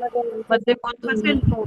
مد منفصل طول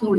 طول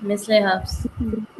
مثل حفص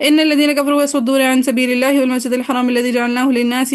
إن الذين كفروا يصدون عن سبيل الله والمسجد الحرام الذي جعلناه للناس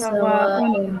سواء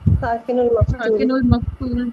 ساكن المفعول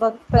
وقفا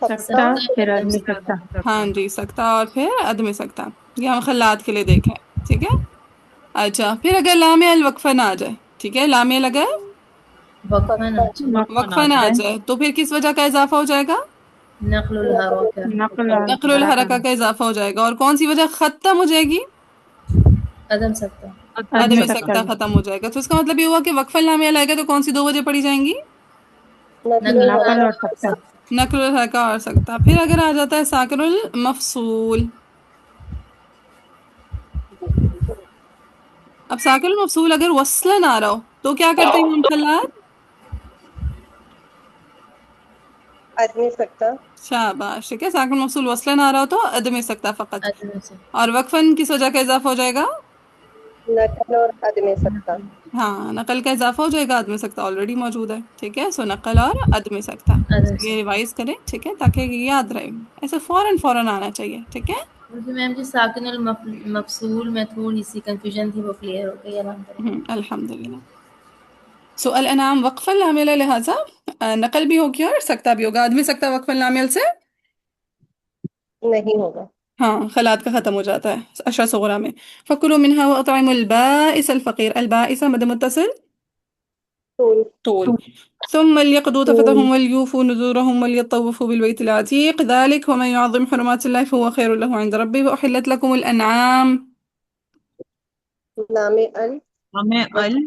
سکتا پھر آدمی سکتا. ہاں جی، سکتا اور پھر عدم سکتا. یہ ہم خلات کے لیے دیکھیں. ٹھیک ہے. اچھا پھر اگر لام الوقفہ نہ آ جائے، ٹھیک ہے، لام اگر وقفاً وقفہ نہ آ جائے تو پھر کس وجہ کا اضافہ ہو جائے گا؟ نقل الحركة نقل نقل الحرکہ کا اضافہ ہو جائے گا. اور کون سی وجہ ختم ہو جائے گی؟ عدم سکتا عدم آدمی سکتا ختم ہو جائے گا. تو اس کا مطلب یہ ہوا کہ وقف لام آئے گا تو کون سی دو وجہ پڑی جائیں گی؟ نقل اور سکتا. نقل الحرکہ اور سکتا. پھر اگر آ جاتا ہے ساکن المفصول. اب ساکن المفصول اگر وصلن آ رہا ہو تو کیا کرتے ہیں ہم خلات؟ آدمی سکتا. شاباش. ٹھیک ہے، ساکن المفصول وصلن آ رہا ہو تو عدم سکتا فقط. عدم سکتا اور وقفن کس وجہ کا اضافہ ہو جائے گا؟ نقل اور آدمی سکتا. ہاں، نقل کا اضافہ ہو جائے گا، عدم سکتا آلریڈی موجود ہے. ٹھیک ہے، سو نقل اور عدم سکتا عدم یہ سکتا. ریوائز کریں. ٹھیک ہے، تاکہ یہ یاد رہے. ایسے فوراً آنا چاہیے. ٹھیک ہے. مجھے میم جی ساکن المفصول میں تھوڑی سی کنفیوژن تھی، وہ کلیئر ہو گئی الحمدللہ. الحمدللہ. سو الانعام وقفا لامل، لہٰذا نقل بھی ہوگی اور سکتا بھی ہوگا. آدمی سکتا وقفا لامل سے نہیں ہوگا. ہاں خلات کا ختم ہو جاتا ہے اشرا صغرا میں. فکلوا منها واطعموا البائس الفقیر. البائس مد متصل طول. ثم ليقضوا تفثهم وليوفوا نذورهم وليطوفوا بالبيت العتيق ذلك ومن يعظم حرمات الله فهو خير له عند ربه وأحلت لكم الأنعام. لام ال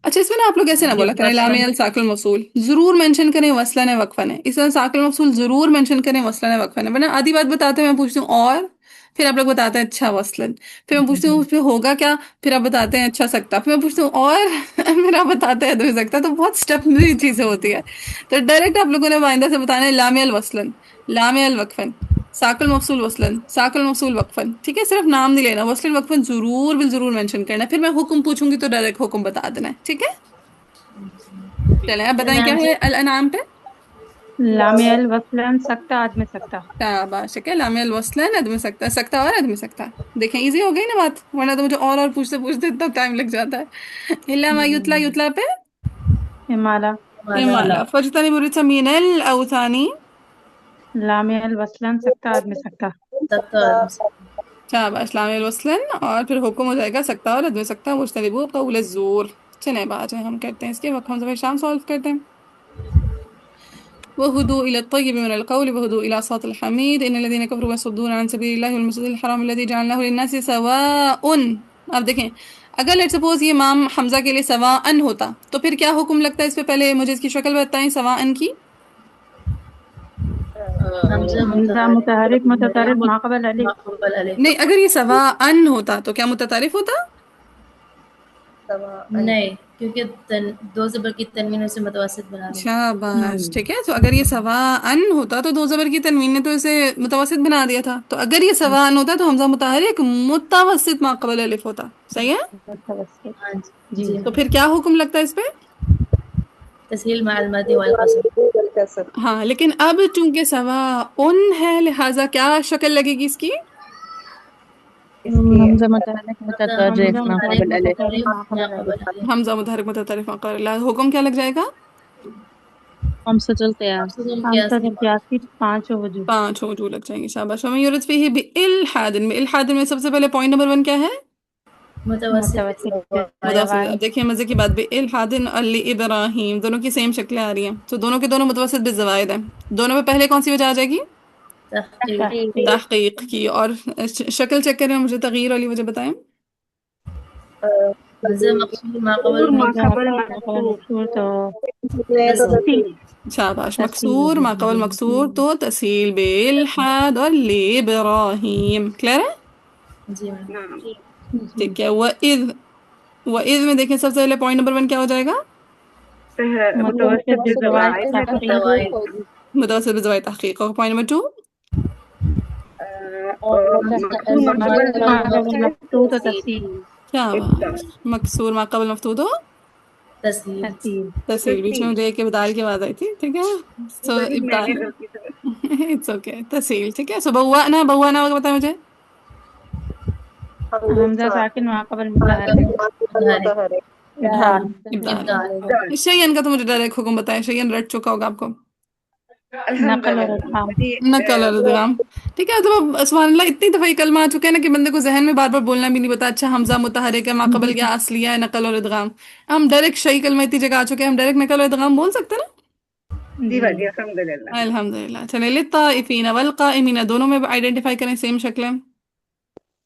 اچھا اس میں نا آپ لوگ ایسے نہ بولا کریں لام ساکل المفصول، ضرور مینشن کریں وصلن ہے وقفن ہے. اس طرح ساکل المفصول ضرور مینشن کریں وصلن ہے وقفن ہے. ورنہ آدھی بات بتاتے ہیں میں پوچھتی ہوں اور پھر آپ لوگ بتاتے ہیں اچھا وصلن، پھر میں پوچھتی ہوں پھر ہوگا کیا، پھر آپ بتاتے ہیں اچھا سکتا، پھر میں پوچھتی ہوں اور پھر آپ بتاتے ہیں ادھر سکتا. تو بہت اسٹیپنری چیزیں ہوتی ہے. تو ڈائریکٹ آپ لوگوں نے آئندہ سے بتانا ہے لام الوصلن، لام الوقفن، ساکل مفصول وصلن، ساکل مفصول وقفن. ٹھیک ہے، صرف نام نہیں لینا. وصلن وقفن ضرور بالضرور مینشن کرنا ہے. پھر میں حکم پوچھوں گی تو ڈائریکٹ حکم بتا دینا ہے. ٹھیک ہے. چلیں اب بتائیں کیا ہے الانعام پہ. لام الوصلن سکتا آدمی سکتا. شاباش. ہے لام الوصلن عدم سکتا، سکتا اور عدم سکتا. دیکھیں ایزی ہو گئی نا بات، ورنہ تو مجھے اور پوچھتے پوچھتے اتنا ٹائم لگ جاتا ہے. الا ما یتلا، یتلا پہ امالا. امالا. فاجتنبوا الرجس من الاوثان. لام الوصلن سکتا آدمی سکتا. سکتا عدم سکتا. شاباش. لام الوصلن اور پھر حکم ہو جائے گا سکتا اور عدم سکتا. واجتنبوا قول الزور. چلیں بات ہے ہم کرتے ہیں اس کے وقت ہم ظفر شام سولف کرتے ہیں. وهدوا إلى الطيب من القول وهدوا إلى صراط الحميد إن الذين كفروا يصدون عن سبيل الله والمسجد الحرام الذي جعلناه للناس سواء. اب دیکھیں اگر لیٹ سپوز یہ مام حمزہ کے لیے سواء ہوتا تو پھر کیا حکم لگتا ہے اس پہ. پہلے مجھے اس کی شکل بتائیں سواء کی. حمزہ متحرک متطرف ما قبل علی. ما قبل الف. نہیں، اگر یہ سواء ہوتا تو کیا متطرف ہوتا؟ نہیں، کیونکہ دو زبر کی تنوین سے متوسط بنا دیں. شاباش. ٹھیک ہے، تو اگر یہ سواء ہوتا تو دو زبر کی تنوین نے تو اسے متوسط بنا دیا تھا. تو اگر یہ سواء ہوتا تو حمزہ متحرک متوسط ما قبل الف ہوتا. صحیح ہے. متوسط. ہاں جی. جی تو پھر کیا حکم لگتا ہے اس پہ؟ تسہیل مع المد والقصر. ہاں لیکن اب چونکہ سواء ہے لہٰذا کیا شکل لگے گی اس کی؟ حمزہ متحرک متطرف ما قبل الف. ما قبل الف. حمزہ متحرک متطرف ما قبل الف. حکم کیا لگ جائے گا؟ خمسة القياس. خمسہ القياس کی پانچ وجوہ. 5 وجوہ لگ جائیں گے. شاباش. ومن یرد فیہ بإلحاد، میں الحاد میں سب سے پہلے پوائنٹ نمبر 1 کیا ہے؟ متوسط. متوسط. اب دیکھیں مزے کی بات، بإلحاد لإبراہیم دونوں کی سیم شکلیں آ رہی ہیں. تو دونوں کے دونوں متوسط بالزوائد ہیں. دونوں میں پہلے کون سی وجہ آ جائے گی؟ تحقیق. تحقیق کی. اور شکل چیک کریں، مجھے تغییر والی وجہ بتائیں. حمزہ مقصور ما قبل مقصور تو شاباش. مکسور ما قبل مکسور تو تسہیل بالحاد اور لإبراہیم. کلیئر ہے؟ جی میم. ٹھیک ہے. وَإِذ میں دیکھیں سب سے پہلے پوائنٹ نمبر 1 کیا ہو جائے گا؟ متوسط بالزوائد تحقیق. متوسط بالزوائد تحقیق. اور پوائنٹ نمبر 2 مفتوح و تفصیل. شاباش. مکسور ما قبل مفتوح ہو تسہیل. تسہیل. بیچ میں مجھے ایک ابدال کی آواز آئی تھی. ٹھیک ہے، سو ابدال اٹس اوکے. تسہیل. ٹھیک ہے. سو بوانا ہوگا بتائیں مجھے. حمزہ ساکن ما قبل متحرک. ابدال. شیئن کا تو مجھے ڈائریکٹ حکم بتائیں. شیئن رٹ چکا ہوگا آپ کو. نقل اور ادغام. نقل اور ادغام. ٹھیک ہے. مطلب اب سبحان اللہ اتنی دفعہ یہ کلمہ آ چکے ہیں نا کہ بندے کو ذہن میں بار بار بولنا بھی نہیں پتا. اچھا حمزہ متحرک ہے، ماقبل کیا اصلیہ ہے، نقل اور ادغام. ہم ڈائریکٹ صحیح کلمہ اتنی جگہ آ چکے ہیں، ہم ڈائریکٹ نقل اور ادغام بول سکتے ہیں نا. جی الحمدللہ. چلے للطائفین والقائمین دونوں میں آئیڈینٹیفائی کریں سیم شکلیں.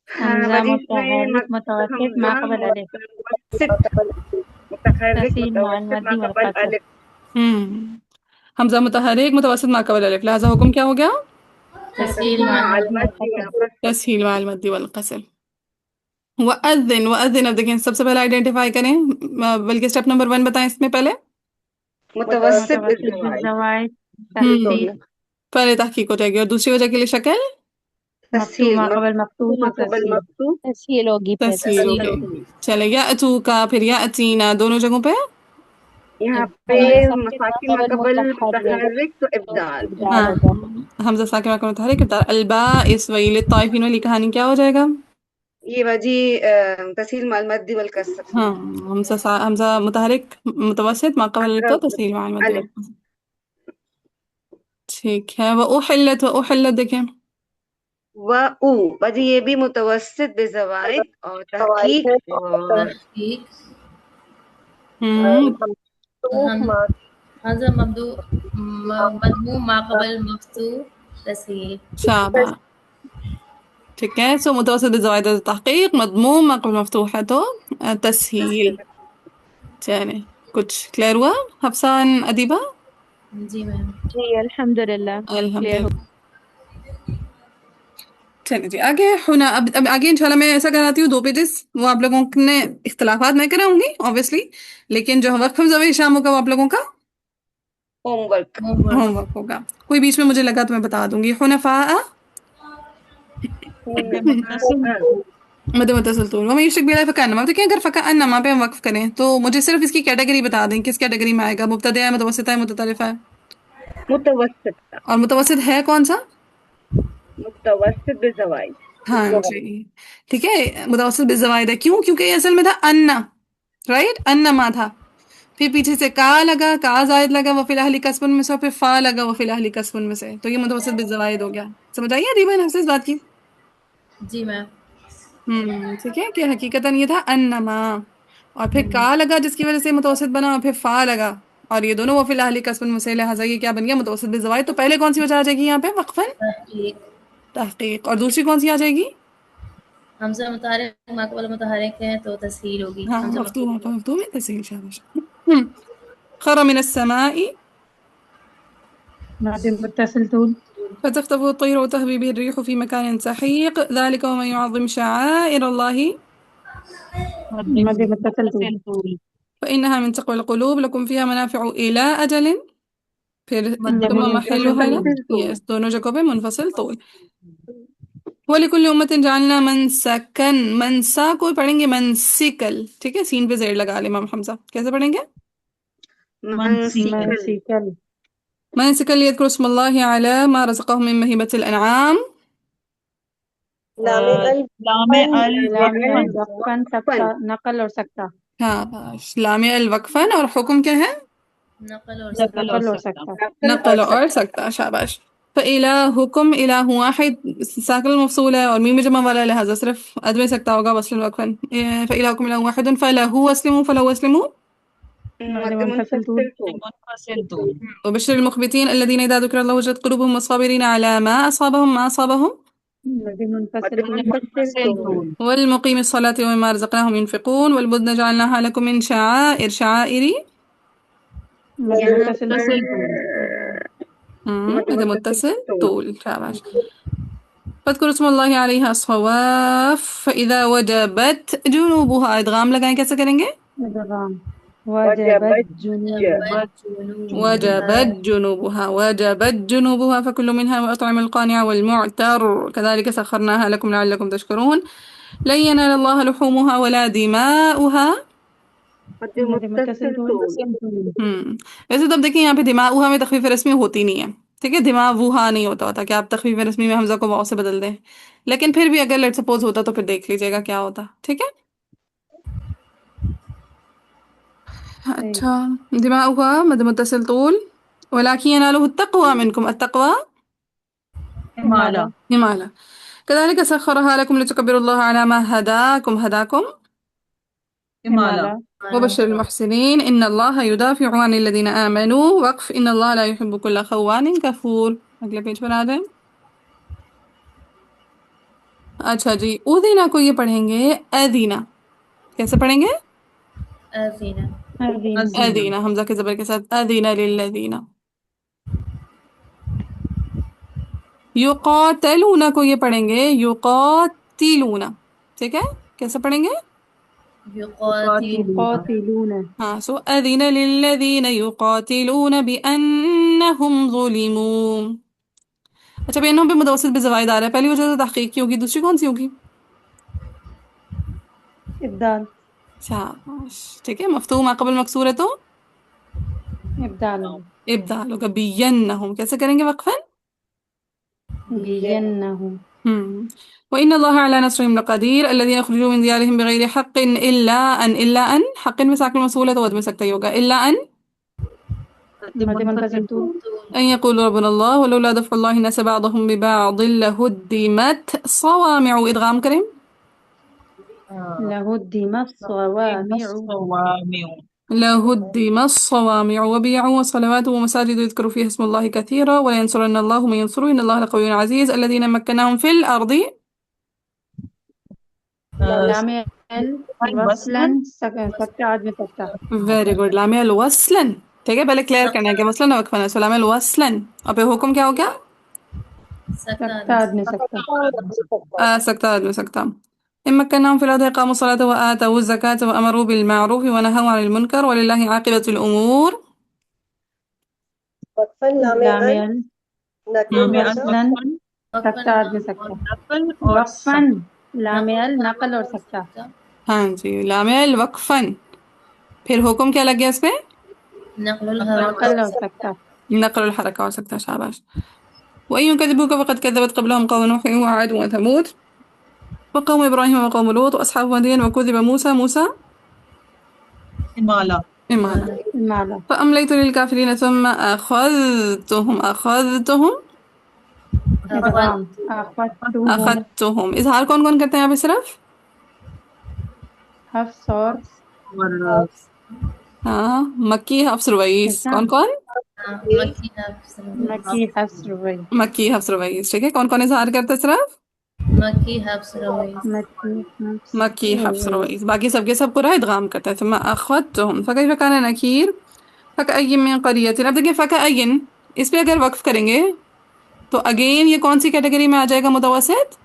حمزہ متحرک متوسط ما قبل الف. تسهيل مع المد والقصر. حمزہ متحرک متوسط ما قبل الف، لہذا حکم کیا ہو گیا؟ تسهيل مع المد والقصر. تسہیل مع المد والقصر. وَأَذِّن وَأَذِّن. اب دیکھیں سب سے پہلے آئیڈینٹیفائی کریں، بلکہ اسٹیپ نمبر 1 بتائیں اس میں پہلے. متوسط بالزوائد. ہم، تحقیق. پہلے تحقیق ہو جائے گی. اور دوسری وجہ کے لیے شکل مفتوح ما قبل مفتوح تو تسهيل. تسہیل ہوگی پھر. تسہیل ہو گئی. چلے یا اتوکا پھر یا اتینا دونوں جگہوں پہ یہاں پہ مساکن مقبل متحرک تو ابدال. ہاں حمزہ ساکن کا متحرک ابدال. البائس ویل الطائفین والی کہانی کیا ہو جائے گا؟ یہ وجی تسهيل مع المد والكسر. ہاں حمزہ متحرک متوسط ما قبل تو تسہیل مع المد والقصر. ٹھیک ہے. وأحلت وأحلت دیکھیں او وجی یہ بھی متوسط بزوائد اور تحقیق اور تحقیق. ہم، حمزہ مضموم ما قبل مفتوح تسهيل. شاباش. ٹھیک ہے. سو متوسط بزوائد تحقیق، مضموم ما قبل مفتوح ہے تو تسہیل. چلیں کچھ کلیئر ہوا حفصان ادیبہ؟ جی میم. جی الحمدللہ. الحمدللہ. چلیں جی آگے ہونا. اب آگے انشاءاللہ میں ایسا کراتی ہوں 2 پیجز، وہ آپ لوگوں نے اختلافات میں کراؤں گی obviously، لیکن جو وقف ضوی شام ہوگا وہ آپ لوگوں کا ہوم ورک. ہوم ورک ہوگا. کوئی بیچ میں مجھے لگا تو میں بتا دوں گی. حنفاء مد متصل طول ومن یشرک باللہ فکأنما. دیکھیں اگر فکأنما پہ ہم وقف کریں تو مجھے صرف اس کی کیٹیگری بتا دیں کس کیٹیگری میں آئے گا. مبتدئ ہے، متوسط ہے، متطرف ہے. متوسط اور متوسط ہے کون سا؟ متوسط بزوائد. ہاں جی ٹھیک ہے. متوسط بالزوائد ہے. کیوں؟ کیونکہ یہ اصل میں تھا انا، رائٹ، انما تھا. پھر پیچھے سے کا لگا، کا زائد لگا وہ فی الحال کسبن میں سے، پھر فا لگا وہ فی الحال کسبن میں سے، تو یہ متوسط بالزوائد ہو گیا. سمجھ آئیے ادیبہ نے اس بات کی؟ جی میم. ٹھیک ہے کہ حقیقتاً یہ تھا انما، اور پھر کا لگا جس کی وجہ سے متوسط بنا، اور پھر فا لگا، اور یہ دونوں وہ فی الحال کسبن میں سے، لہٰذا یہ کیا بن گیا؟ متوسط بالزوائد. تو پہلے کون سی وجہ آ جائے گی یہاں پہ؟ وقفاً تحقیق. تحقیق. اور دوسری کون سی آ جائے گی؟ حمزہ متحرک ما قبل متحرک ہے تو تسہیل ہوگی. ہاں حمزہ مفتوح میں تسہیل. شاباش. خر من السماء مد متصل طول. فتخطفه الطير وتهوي به الريح في مكان سحيق ذلك ومن يعظم شعائر الله مد متصل طول. فإنها من تقوى القلوب. لكم فيها منافع إلى أجل پھر ثم محلها yes دونوں جگہوں پہ منفصل طول. وَلِكُلِّ أُمَّةٍ جَعَلْنَا مَنْسَكًا. منسا کو پڑھیں گے منسکل. ٹھیک ہے. سین پہ زیر لگا لیں امام حمزہ. کیسے پڑھیں گے؟ منسیکل. منسکل يذكر اسم الله على ما رزقهم من مهبة الأنعام. لام وقفاً سکتا، نقل اور سکتا. ہاں لام الوقفن. اور حکم کیا ہے؟ نقل اور نقل اور سکتا. نقل اور سکتا. شاباش. فإلهكم إله واحد ساکن مفصول ہے اور میم جمع والا، لہذا صرف عدم سکتا ہوگا وصل وقفن. فإلهكم إله واحد فله أسلموا فله أسلموا. مد منفصل طول. وبشر المخبتين الذين إذا ذكر الله وجلت قلوبهم والصابرين على ما أصابهم مد منفصل طول. والمقيم الصلاة ومما رزقناهم ينفقون. والبدن جعلناها لكم من شعائري مد متصل طول. مد متصل طول. شاباش. فاذكروا اسم الله عليها الصواف فإذا وجبت جنوبها. ادغام لگائیں کیسے کریں گے؟ ادغام. وجبت جنوبها فكلوا منها وأطعموا القانع والمعتر كذلك سخرناها لكم لعلكم تشكرون. لن ينال الله لحومها ولا دماؤها. مد متصل طول. ویسے تو اب دیکھیں یہاں پہ دماؤها میں تخفیف رسمی ہوتی نہیں ہے. ٹھیک ہے. دماؤها نہیں ہوتا کہ آپ تخفیف رسمی میں حمزہ کو واو سے بدل دیں، لیکن پھر بھی اگر لیٹ سپوز ہوتا تو پھر دیکھ لیجئے گا کیا ہوتا. ٹھیک ہے. اچھا دماؤها مد متصل طول. ولكن يناله التقوى منكم. التقوى همالة. همالة. كذلك سخرها لكم لتكبروا الله على ما هداكم. هداكم همالة. وبشر المحسنين. إن الله يدافع عن الذين آمنوا. وقف إن الله لا يحب كل خوان كفور. اگلے پیج پر آ جائیں. اچھا جی، اودینا کو یہ پڑھیں گے ادینا. کیسے پڑھیں گے؟ أذن ادینا حمزہ کے زبر کے ساتھ. ادینا للذین. یقاتلون کو یہ پڑھیں گے یقاتلون. ٹھیک ہے، کیسے پڑھیں گے؟ يقاتل قاتلون. ہاں، سو اذن للذین یقاتلون بانہم ظلموا. اچھا، بینوں پہ متوسط بھی زوائد آ رہا ہے. پہلی وجہ تو تحقیق کی ہوگی، دوسری کون سی ہوگی؟ ابدال. شاباش. ٹھیک ہے، مفتوح ما قبل مکسور ہے تو ابدال. ابدال ہوگا. بینہم کیسے کریں گے وقفاً؟ بینہم. وإن الله على نصرهم لقدير. الذين يخرجون من ديارهم بغير حق إلا أن حق میں ساکن موصول ہے تو ود میں سکتا ہی ہوگا. إلا مد منفصل تو. أن يقولوا ربنا الله ولولا دفع الله الناس بعضهم ببعض لهدمت صوامع. ادغام کریں. لهدمت صوامع. لهدم الصوامع وبيع وصلوات ومساجد يذكر فيها اسم الله كثيرا ولينصرن الله من ينصره إن الله لقوي عزيز. الذين مكناهم في الأرض. لام وصلا سکتا آدمی سکتا. Very good. لام الوصلن. ٹھیک ہے، پہلے کلیئر کرنا ہے کہ وصلن وقفا ہے. سو لام الوصلن اور پھر حکم کیا ہو گیا؟ سکتا آدمی سکتا. سکتا آدمی سکتا. إن مكناهم في الأرض أقاموا الصلاة وآتوا الزكاة وأمروا بالمعروف ونهوا عن المنكر ولله عاقبة الأمور. لام وصلا سکتا آدمی سکتا. وقفاً لام نقل اور سکتا. ہاں جی، لام الوقفن. پھر حکم کیا لگ گیا اس پہ؟ نقل نقل الحركة اور سکتا. نقل الحرکہ ہو سکتا. شاباش. وإن يكذبوك فقد كذبت قبلهم قوم نوح وعاد وثمود وقوم إبراهيم وقوم لوط وأصحاب مدين وكذب موسى إمالة مالا. فأمليت للكافرين ثم أخذتهم. ادغام. أخذتهم. اظہار کون کون کرتے ہیں یہاں پہ صرف؟ حفص اور ہاں، مکی حفص رویس. کون کون؟ مكي حفص مکی حفص روی. مکی حفص رویس. ٹھیک ہے، کون کون اظہار کرتے ہیں صرف؟ مكي حفص رويس مکی حفص رویس. باقی سب کے سب پورا ادغام کرتا ہے. ثم أخذتهم فكيف كان نكير. فكأي من قرية. اب دیکھیں فكأي اس پہ اگر وقف کریں گے تو اگین یہ کون سی کیٹیگری میں آ جائے گا؟ متوسط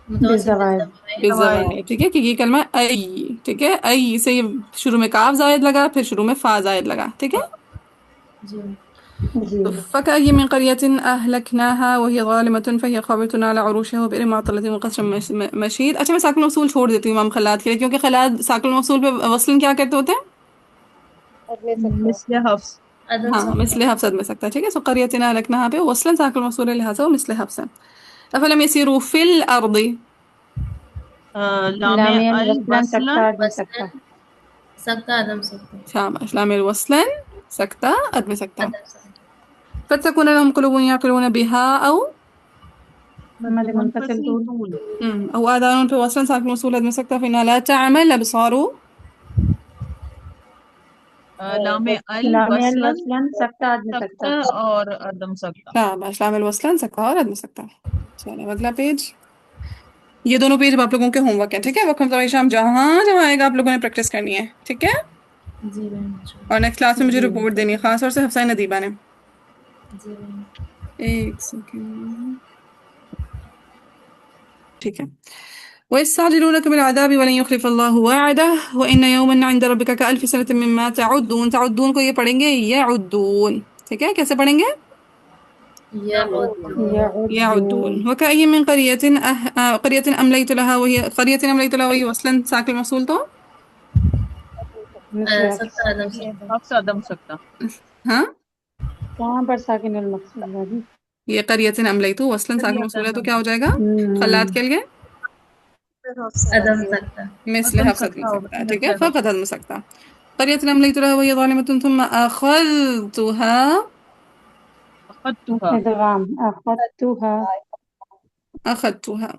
بالزوائد. بالزوائد. ٹھیک ہے، کہ یہ کلمہ ای. ٹھیک ہے، ای سے شروع میں کاف زائد لگا، پھر شروع میں فا زائد لگا. ٹھیک ہے. جی جی. فكأي من قرية أهلكناها وهي ظالمة فهي خاوية على عروشها وبئر معطلة وقصر مشيد. اچھا، میں ساکن موصول چھوڑ دیتی ہوں امام خلاد کے لیے، کیونکہ خلاد ساکن موصول پہ وصل کیا کہتے ہوتے ہیں؟ مثل حفص. ہاں، مثل حفص میں سکتا ہے. ٹھیک ہے، سو قرية أهلكناها پہ وصلا ساکن موصول ہے، لہٰذا وہ مثل حفص. أفلم يسيروا في الأرض. لام وصلا سکتا الوصل آدمی سکتا. سکتا آدم سکتا شاباش. لام الوصلا سکتا ادم سکتا. آدم سکتا فتكون لهم قلوب يعقلون بها أو مد منفصل تو. أو آذان في وصلا ساكن موصول ادم سکتا. فإنها لا تعمى الأبصار. لام لام الوصل وصلا سکتا آدمی سکتا. سکتا اور عدم سکتا. شاباش. لام الوصلا سکتا اور ادم سکتا. چلیں اگلا پیج. یہ دونوں پیج آپ لوگوں کے ہوم ورک ہیں. ٹھیک ہے، وقت شام جہاں آئے گا آپ لوگوں نے پریکٹس کرنی ہے. ٹھیک ہے، جی بہن. اور نیکسٹ کلاس میں مجھے رپورٹ دینی ہے، خاص طور سے حفصہ ندیبہ نے. جی بہن. ایک سیکنڈ. ٹھیک ہے. ويستعجلونك بالعذاب ولن يخلف الله وعده وإن يوما عند ربك كألف سنة مما تعدون. تعدون کو یہ پڑھیں گے يعدون. ٹھیک ہے، کیسے پڑھیں گے؟ يعدون. وكأي من قرية أمليت لها وهي وصلا ساكن الموصول تو سکتا آدم سکتا حفص عدم سکتا. ہاں، کہاں پر ساکن المقصود ہے؟ یہ قرية أمليت وصلا ساكن الموصول ہے تو کیا ہو جائے گا؟ خلات کے لیے آدم سکتا مثل حفص ادم سکتا. ٹھیک ہے، فقط ادم سکتا. قرية أمليت لها وهي ظالمة ثم أخذتها أخذتها إدغام أخذتها أخذتها.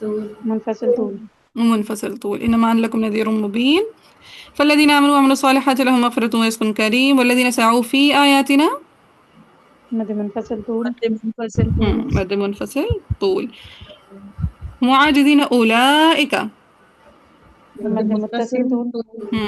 طول منفصل طول ومنفصل طول إنما أنا لكم نذير مبين فالذين آمنوا وعملوا الصالحات لهم مغفرة ورزق كريم والذين سعوا في آياتنا مد منفصل طول مد منفصل طول مد منفصل طول معاجزين أولئك مد متصل طول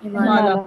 إمالة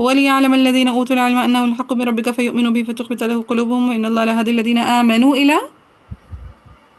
وليعلم الذين أوتوا العلم أنه الحق من ربك فيؤمنوا به فتخبت له قلوبهم وإن الله لهادي الذين آمنوا إلى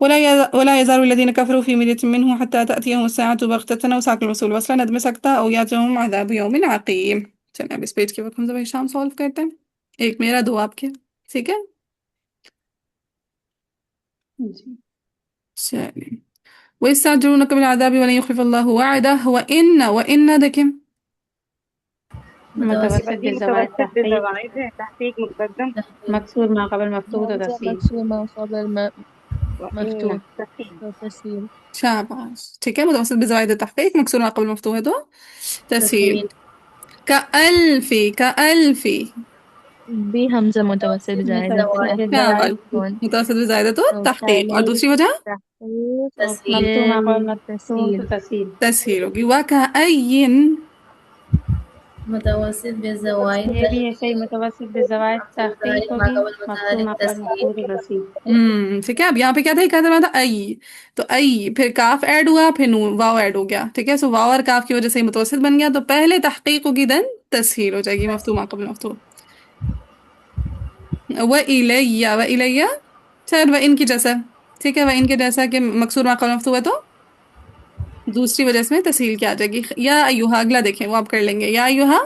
ولا يزال الذين كفروا في مرية منه حتى تأتيهم الساعة بغتة أو ساق الرسول وصلا ندم سکتا أو يأتيهم عذاب يوم عقيم چلیں اب اس پیج کے وقت ہم زبان شام سولف کرتے ہیں ایک میرا دو آپ کے ٹھیک ہے جی چلیں ويستعجلونك بالعذاب ولن يخلف الله وعده وإن دیکھیں متوسط بالزوائد متوسط تحقيق بزوائد ہے تحقیق مقدم مكسور ما قبل مفتوح وتسهيل مكسور ما قبل مفتوح تحقیق وتسهيل شاباش ٹھیک ہے متوسط بزوائد التحقيق مكسور ما قبل مفتوح ہے تو تسهيل كألف بهمزة متوسط زائد شاباش متوسط بزائد تو تحقيق اور دوسری وجہ مفتوح ما قبل مفتوح وتسهيل تسهيل ہوگی وكأي متوسط بالزوائد یہ بھی ایسے ہی متوسط بالزوائد تحقیق ہوگی مفتوح ما قبل مفتوح وتسهيل ٹھیک ہے اب یہاں پہ کیا تھا یہ کہا تھا ای تو ای پھر کاف ایڈ ہوا پھر نون واو ایڈ ہو گیا ٹھیک ہے سو واو اور کاف کی وجہ سے یہ متوسط بن گیا تو پہلے تحقیق ہوگی دین تسہیل ہو جائے گی مفتوح ما قبل مفتوح وَإِلَيَّ شاید وَإِن کی جیسا ٹھیک ہے وَإِن کے جیسا کہ مکسور ما قبل مفتوح ہے تو دوسری وجہ سے تسہیل کیا آ جائے گی یا ایوہا اگلا دیکھیں وہ آپ کر لیں گے یا ایوہا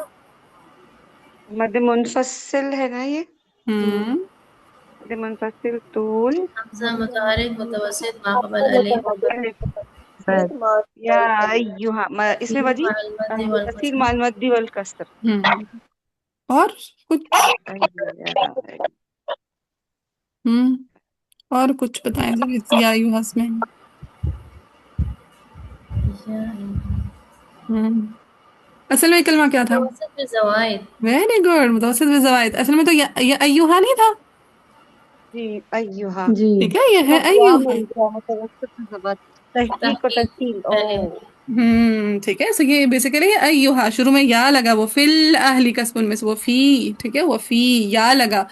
مد منفصل ہے نا یہ مد منفصل طول حمزة متحرك متوسط ما قبل ألف یا ایوہا اس میں وجہ مع المد تسہیل مع المد والکسر اور کچھ اور کچھ بتائیں ذرا یا ایوہا اس میں اصل میں کلمہ کیا تھا متوسط بالزوائد ویری گڈ متوسط بالزوائد اصل میں تو یہ ایوہا نہیں تھا جی ایوہا جی ٹھیک ہے یہ ہے ایوہا متوسط تحقیق و تسہیل ٹھیک ہے سو یہ بیسیکلی ایوہا شروع میں یا لگا وہ فی الاہلی کا سکون میں سے وہ فی ٹھیک ہے وہ فی یا لگا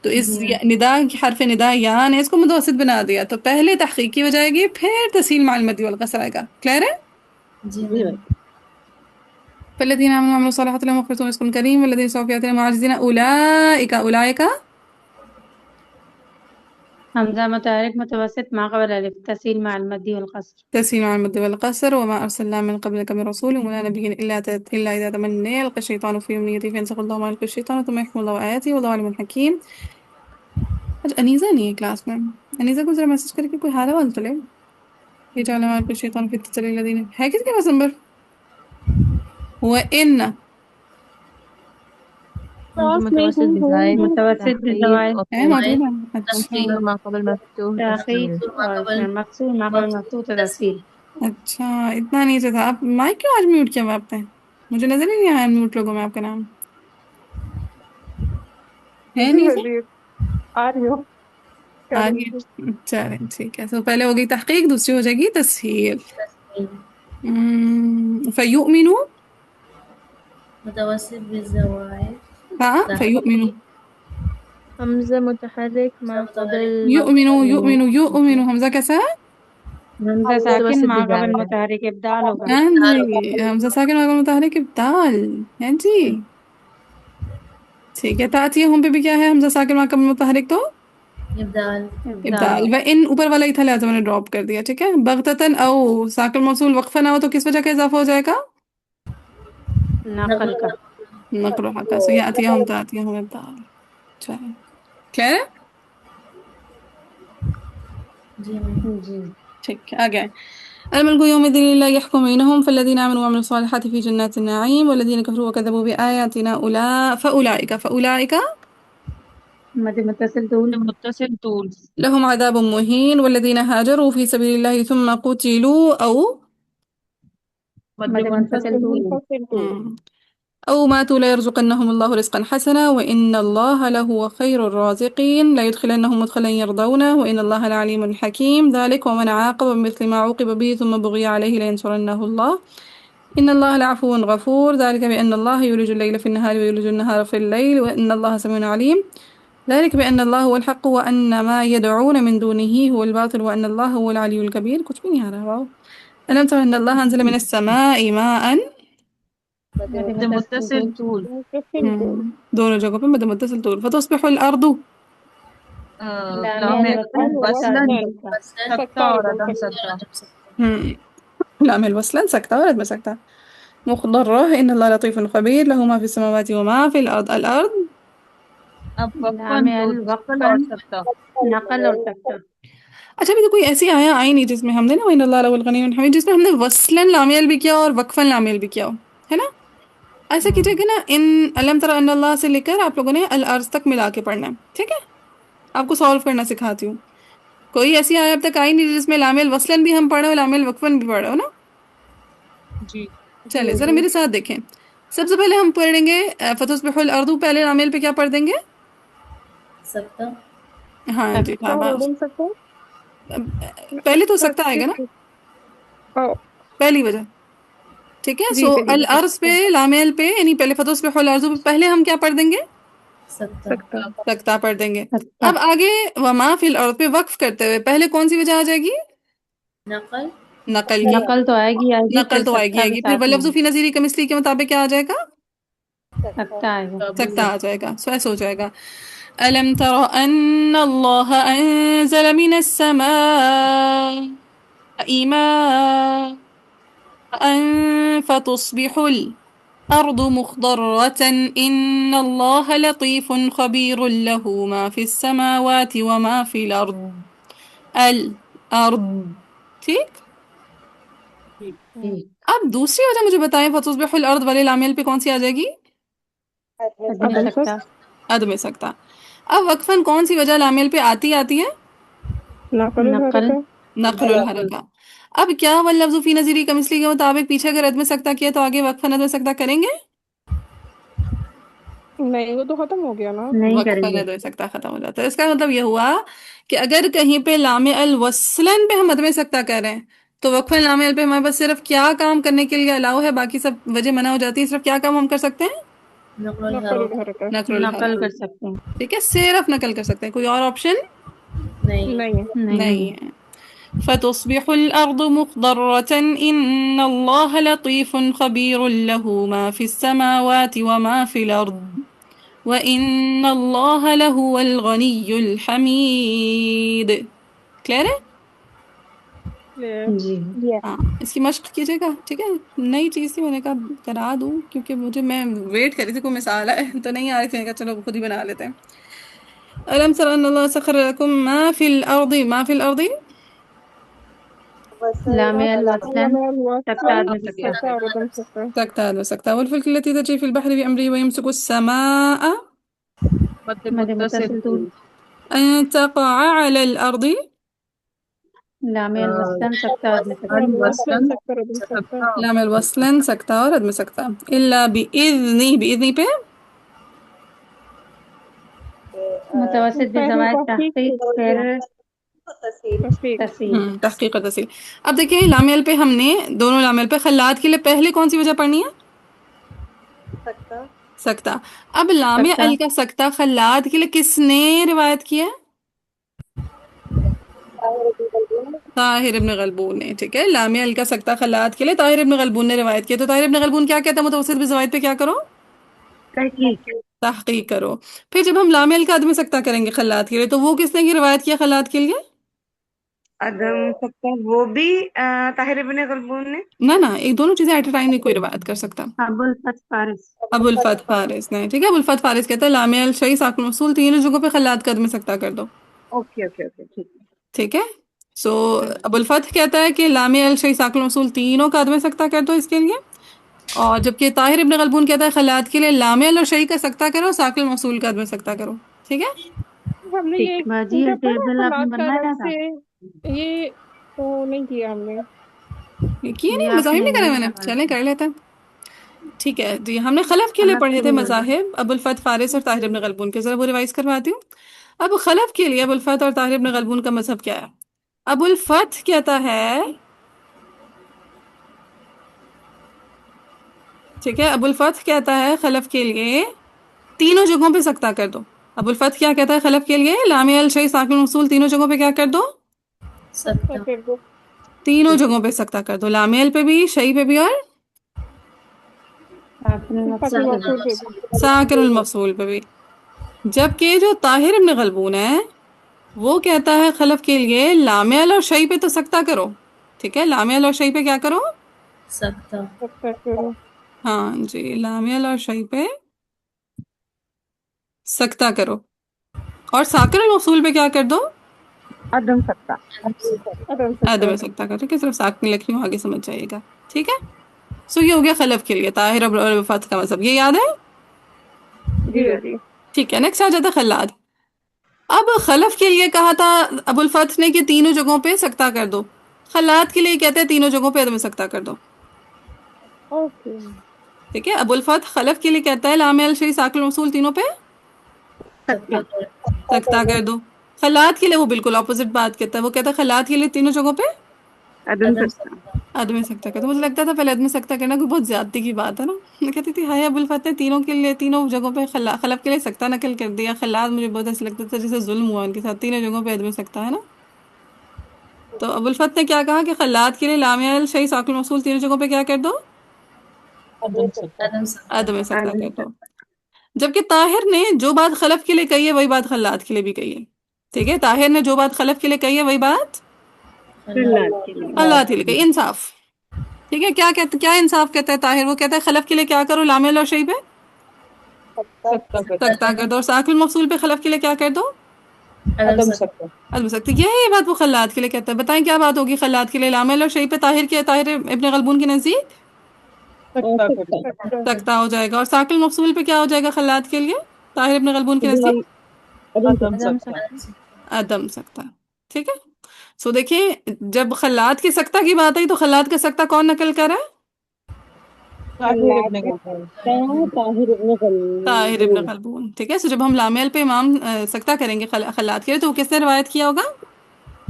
تو اس ندا کی حرف ندا یا نے اس کو متوسط بنا دیا تو پہلے تحقیق کی وجہ گی پھر تسہیل مع المد والقصر آئے گا کلیئر ہے جی فالذین آمنوا وعملوا الصالحات لهم مغفرة ورزق کریم والذین سعوا فی آیاتنا معاجزین اولئک حمزة متحرك متوسط ما قبل الألف تسهيل مع المد والقصر تسهيل مع المد والقصر وما أرسلنا من قبلك من رسول ولا نبي إلا إذا تمنى يلقى الشيطان في أمنيته فينسخ الله ما يلقي الشيطان ثم يحكم الله آياته والله عليم حكيم انیزا نہیں ہے کلاس میں انیزا کو ذرا میسج کر کے کوئی حال حوال تو لے یہ جعل ما يلقي الشيطان في التسلل الذين ہے کس کے پاس نمبر وإن متوسط بزائد متوسط بالزوائد ہے موجود ہے مكسور ما قبل مفتوح تحقیق اور مكسور ما قبل مفتوح وتسهيل اچھا اتنا نیچے تھا آپ مائک کیوں آج میوٹ کیا ہوا آپ نے مجھے نظر ہی نہیں آیا میوٹ لوگوں میں آپ کا نام ہے نہیں سر؟ آ رہی ہو آگے چلیں ٹھیک ہے، تو پہلے ہو گئی تحقیق، دوسری ہو جائے گی تسہیل. فیؤمنو، متوسط بالزوائد. ہاں فیؤمنو، حمزة متحرك ما قبل یؤمنو یؤمنو یؤمنو، حمزہ کیسا ہے؟ حمزہ ساکن متوسط ما قبل بزائد. متحرک ابدال ہوگا. ہاں جی، حمزہ ساکن مقام متحرک ابدال ہے جی. ٹھیک ہے، تاتیہ ہم پہ بھی کیا ہے؟ حمزہ ساکن مقام متحرک تو ابدال. ابدال. و ان اوپر والا ہی تھا لہٰذا میں نے ڈراپ کر دیا. ٹھیک ہے، بغتتاً او ساکن موصول وقفہ نہ ہو تو کس وجہ کا اضافہ ہو جائے گا؟ نقل کا. نقل و حرکت سے یاتیہ ہم تاتیہ ہم ابدال. چلیں خیر ہے؟ جی میم. جی. ٹھیک ہے، آگے الملك يوم الدين لا يحكم بينهم فالذين آمنوا وعملوا الصالحات في جنات النعيم والذين كفروا وكذبوا بآياتنا فأولئك مد متصل طول. متصل طول. لهم عذاب مهين والذين هاجروا في سبيل الله ثم قتلوا مد منفصل طول. أو ماتوا ليرزقنهم الله رزقا حسنا وإن الله لهو خير الرازقين لا يدخلنهم مدخلا يرضونه وإن الله لعليم حكيم ذلك ومن عاقب بمثل ما عوقب به ثم بغي عليه لينصرنه الله إن الله لعفو غفور ذلك بأن الله يولج الليل في النهار ويولج النهار في الليل وإن الله سميع عليم ذلك بأن الله هو الحق وأن ما يدعون من دونه هو الباطل وأن الله هو العلي الكبير. کچھ بھی نہیں آ رہا. واو. ألم تر أن الله أنزل من السماء ماء. مد متصل طول. دونوں جگہوں پہ مد متصل طول. فتصبح الأرض لام وصلا سکتا اور عدم سکتا. لام الوصلا سکتا اور عدم سکتا. مخضرة إن الله لطيف خبير له ما في السماوات وما في الأرض. الأرض اب لام وقفاً الوقفاً اور سکتا. نقل اور سکتا. اچھا ابھی تو کوئی ایسی آیا آئی نہیں جس میں ہم نے نا وَإِنَّ اللَّهَ لَهُ الْغَنِيُّ الْحَمِيدُ جس میں ہم نے وصلاً لامل بھی کیا اور وقفاً لامل بھی کیا ہو، ہے نا؟ ایسا کیجئے کہ نا ان علم تر ان اللہ سے لے کر آپ لوگوں نے الارض تک ملا کے پڑھنا ہے. ٹھیک ہے، آپ کو سالو کرنا سکھاتی ہوں. کوئی ایسی آیا اب تک آئی نہیں جس میں لامل وصلاً بھی ہم پڑھے ہو لامل وقفاً بھی پڑھے ہو نا؟ جی. چلے ذرا میرے ساتھ دیکھیں. سب سے پہلے ہم پڑھیں گے فتصبح الارض، پہلے لامل پہ کیا پڑھ دیں گے؟ سکتا. ہاں جی ہاں، پہلے تو سکتا آئے گا نا، پہلی وجہ. ٹھیک ہے، سو الارض پہ لامل پہ یعنی پہلے فتصبح الارض پہ پہلے ہم کیا پڑھ دیں گے؟ سکتا. سکتا پڑھ دیں گے. اب آگے وما فی الارض پہ وقف کرتے ہوئے پہلے کون سی وجہ آ جائے گی؟ نقل. نقل کی. نقل تو آئے گی نقل تو آئے گی پھر ولفظ فی نظیری کمثلی کے مطابق کیا آ جائے گا؟ سکتا آئے گا. سکتا آ جائے گا. سو ایسا ہو جائے گا ألم تر أن الله أنزل من السماء ماء فتصبح الأرض مخضرة إن الله لطيف خبير له ما في السماوات وما في الأرض. الأرض. ٹھیک. اب دوسری وجہ مجھے بتائیں فتصبح الأرض والے لامل پہ کون سی آ جائے گی؟ عدم سکتا. اب وقفاً کون سی وجہ لامل پہ آتی ہے؟ نقل. نقل الحرکہ. اب کیا واللفظ فی نظیری کمثلی کے مطابق پیچھے اگر عدم سکتا کیا تو آگے وقفاً عدم سکتا کریں گے؟ نہیں وہ تو ختم ہو گیا نا. نہیں کریں وقفاً گے. عدم سکتا ختم ہو جاتا ہے. اس کا مطلب یہ ہوا کہ اگر کہیں پہ لام الوصلاً پہ ہم عدم سکتا کر رہے ہیں تو وقفاً لام ال پہ ہمارے پاس صرف کیا کام کرنے کے لیے الاؤ ہے، باقی سب وجہ منع ہو جاتی ہے. صرف کیا کام ہم کر سکتے ہیں؟ نقل نقل الحرکت. الحرکت. نقل نقل الحرکہ. کر سکتے ہیں. ٹھیک ہے، صرف نقل کر سکتے ہیں، کوئی اور آپشن نہیں. نہیں نہیں ہے. فتصبح الأرض مخضرة إن الله لطيف خبير له ما في السماوات وما في الأرض وإن الله لهو الغني الحميد. کلیئر ہے؟ جی. ہاں، اس کی مشق کیجیے گا. ٹھیک ہے، نئی چیز تھی، میں نے کہا کرا دوں کیونکہ میں ویٹ کر رہی تھی کوئی مثال ہے تو نہیں آ رہی تھی. میں نے کہا چلو خود ہی بنا لیتے ہیں. ألم تر أن الله سخر لكم ما في الأرض لام الوصلاً سکتا میں سکتا. سکتا سکتا والفلك التي تجري في البحر بأمره ويمسك السماء مد مد متصل متصل طول. طول. أن تقع على الأرض لام الوصلاً سکتا میں سکتا. وصلاً سکتا. لام الوصلا سکتا اور عدم سکتا. إلا بإذنه، بإذنه پہ متوسط بزوائد تحقیق پھر تصحیح تصحیح. تحقیق و تفصیل. اب دیکھیں لام ال پہ ہم نے دونوں لام ال پہ خلات کے لیے پہلے کون سی وجہ پڑھنی ہے؟ سکتہ. اب لام سکتہ. ال کا سکتہ خلات کے لیے کس نے روایت کیا ہے؟ طاہر ابن غلبون نے. ٹھیک ہے، لام ال کا سکتہ خلات کے لیے طاہر ابن غلبون نے روایت کیا. تو طاہر ابن غلبون کیا کہتا ہے متوسط بزوائد پہ؟ کیا کرو؟ تحقیق کرو. پھر جب ہم لام ال کا عدم سکتہ کریں گے خلات کے لیے تو وہ کس نے کی روایت کیا خلات کے لیے؟ عدم سکتا وہ بھی طاہر ابن غلبون نے. نہ ایک دونوں چیزیں ایٹ اے ٹائم نہیں کوئی روایت کر سکتا. ابو الفتح فارس. ابو الفتح فارس نے. ٹھیک ہے، ابو الفتح فارس کہتا ہے لام ال شیء ساکن موصول تینوں جگہوں پہ خلات کا عدم سکتہ کر دو. اوکے اوکے اوکے ٹھیک ہے. ٹھیک ہے، سو ابو الفتح کہتا ہے کہ لام ال شیء ساکن موصول تینوں کا عدم سکتہ کر دو اس کے لیے، اور جبکہ طاہر ابن غلبون کہتا ہے خلات کے لیے لام ال اور شیء کا سکتہ کرو، ساکن موصول کا عدم سکتہ کرو. ٹھیک ہے، ہم نے یہ باجی یہ پڑھا ٹیبل آپ نے خلات کا بنایا عدم تھا. سے، یہ تو نہیں کیا ہم نے. یہ کیے یہ نہیں، آپ مذاہب نے نہیں کرے میں نے. نہیں چلیں کر لیتے ہیں. ٹھیک ہے جی، ہم نے خلف کے لیے خلف پڑھے کے تھے لیے. مذاہب ابو الفتح فارس اور طاہر ابن غلبون کے. ذرا وہ ریوائز کرواتی ہوں. اب خلف کے لیے ابو الفتح اور طاہر ابن غلبون کا مذہب کیا ہے؟ ابو الفتح کہتا ہے، ٹھیک ہے، ابو الفتح کہتا ہے خلف کے لیے تینوں جگہوں پہ سکتہ کر دو. ابو الفتح کیا کہتا ہے خلف کے لیے؟ لام ال شیء ساکن موصول تینوں جگہوں پہ کیا کر دو؟ سکتہ. پھر وہ تینوں جگہوں پہ سکتہ کر دو، لام ال پہ بھی، شیء پہ بھی، اور فصل مفعول پہ بھی. ساکن المفصول پہ بھی. جبکہ جو طاہر ابن غلبون ہے وہ کہتا ہے خلف کے لیے لام ال اور شیء پہ تو سکتہ کرو. ٹھیک ہے، لام ال اور شیء پہ کیا کرو؟ سکتہ. ہاں جی، لام ال اور شیء پہ سکتہ کرو، اور ساکن المفصول پہ کیا کر دو؟ عدم سکتا. عدم سکتہ کرو. کہ صرف ساکن لکھ رہی ہوں، آگے سمجھ جائیے گا. ٹھیک ہے، سو یہ ہو گیا خلف کے لیے طاہر اور فتح کا مذہب. یہ یاد ہے؟ جی. ٹھیک ہے، نیکسٹ آ جاتا ہے خلاد. اب خلف کے لیے کہا تھا ابو الفتح نے کہ تینوں جگہوں پہ سکتہ کر دو. خلاد کے لیے کہتے ہیں تینوں جگہوں پہ عدم سکتہ کر دو. اوکے. ٹھیک ہے، ابو الفتح خلف کے لیے کہتا ہے لام ال شیء ساکن موصول تینوں پہ سکتہ کر دو. خلاد کے لیے وہ بالکل اپوزٹ بات کہتا ہے. وہ کہتا ہے خلاد کے لیے تینوں جگہوں پہ عدم سکتا. عدم سکتہ کرتا. مجھے لگتا تھا پہلے عدم سکتہ کرنا کوئی بہت زیادتی کی بات ہے نا. میں کہتی تھی ہائے ابو الفتح نے تینوں کے لیے تینوں جگہوں پہ خلف کے لیے سکتہ نقل کر دیا. خلاد مجھے بہت ایسا لگتا تھا جیسے ظلم ہوا ان کے ساتھ. تینوں جگہوں پہ عدم سکتہ ہے نا. تو ابو الفتح نے کیا کہا کہ خلاد کے لیے لام ال شیء ساکن موصول تینوں جگہوں پہ کیا کر دو؟ عدم سکتہ کر دو. جبکہ طاہر نے جو بات خلف کے لیے کہی ہے وہی بات خلاد کے لیے بھی کہی ہے. ٹھیک ہے، طاہر نے جو بات خلف کے لیے کہی ہے وہی بات خلاد کے لیے کہی. انصاف. ٹھیک ہے، کیا انصاف کہتا ہے طاہر؟ وہ کہتا ہے خلف کے لیے کیا کرو؟ لام ال اور شیء پہ سکتہ کر دو، اور ساکن مفصول پہ خلف کے لیے کیا کر دو؟ عدم سکتہ. یہ بات وہ خلاد کے لیے کہتا ہے. بتائیں کیا بات ہوگی خلاد کے لیے لام ال اور شیء پہ؟ طاہر ابن غلبون کے نزدیک سکتہ ہو جائے گا. اور ساکن مفصول پہ کیا ہو جائے گا خلاد کے لیے طاہر ابن غلبون کے نزدیک؟ عدم سکتہ. ٹھیک ہے، سو دیکھیں جب خلاد کے سکتہ کی بات آئی تو خلاد کا سکتہ کون نقل کر رہا ہے؟ طاہر ابن غلبون. ٹھیک ہے، سو جب ہم لام ال پہ امام سکتہ کریں گے خلاد کے لیے تو وہ کس نے روایت کیا ہوگا؟